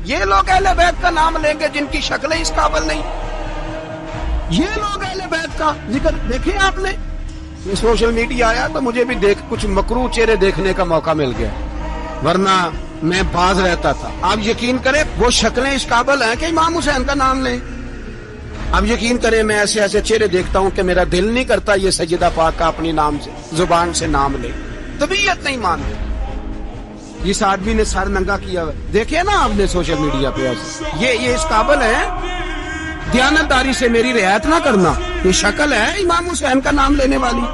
یہ لوگ اہل بیت کا نام لیں گے جن کی شکلیں اس قابل نہیں. یہ لوگ اہل بیت کا ذکر دیکھیں آپ نے. یہ سوشل میڈیا آیا تو مجھے بھی کچھ مکروہ چہرے دیکھنے کا موقع مل گیا، ورنہ میں باز رہتا تھا. آپ یقین کریں وہ شکلیں اس قابل ہیں کہ امام حسین کا نام لیں. اب یقین کریں میں ایسے ایسے چہرے دیکھتا ہوں کہ میرا دل نہیں کرتا یہ سیدہ پاک کا اپنی نام سے زبان سے نام لے، طبیعت نہیں مانتی. جس آدمی نے سر ننگا کیا دیکھے نا آپ نے سوشل میڈیا پہ ایسے، یہ اس قابل ہے دیانتداری سے میری رعایت نہ کرنا. یہ شکل ہے امام حسین کا نام لینے والی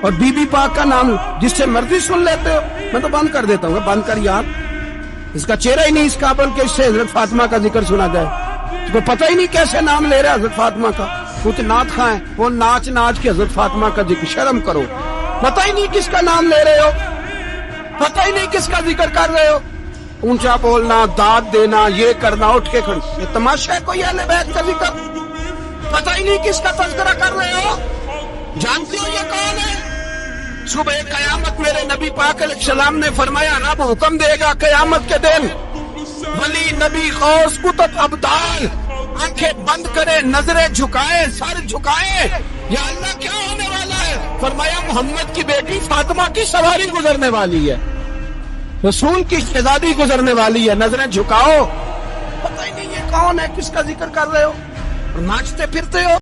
اور بی بی پاک کا نام جس سے مرضی سن لیتے ہو. میں تو بند کر دیتا ہوں، بند کر یار. اس کا چہرہ ہی نہیں اس قابل کہ اس سے حضرت فاطمہ کا ذکر سنا جائے. اس کو پتہ ہی نہیں کیسے نام لے رہا حضرت فاطمہ کا. کچھ نعت خواہ ہیں وہ ناچ کے حضرت فاطمہ کا ذکر. شرم کرو. پتہ ہی نہیں کس کا نام لے رہے ہو، پتہ ہی نہیں کس کا ذکر کر رہے ہو. اونچا بولنا، داد دینا، یہ کرنا، اٹھ کے کھڑے. یہ تماشا ہے کوئی اہل بیت کا ذکر؟ پتہ ہی نہیں کس کا تذکرہ کر رہے ہو. جانتے ہو یہ کون ہے؟ صبح قیامت میرے نبی پاک علیہ السلام نے فرمایا رب حکم دے گا قیامت کے دن ولی نبی غوث کتب ابدال آنکھیں بند کرے، نظریں جھکائے، سر جھکائے. یا اللہ کیا ہونے والا ہے؟ فرمایا محمد کی بیٹی فاطمہ کی سواری گزرنے والی ہے، رسول کی شہزادی گزرنے والی ہے. نظریں جھکاؤ. پتہ ہی نہیں یہ کون ہے، کس کا ذکر کر رہے ہو اور ناچتے پھرتے ہو.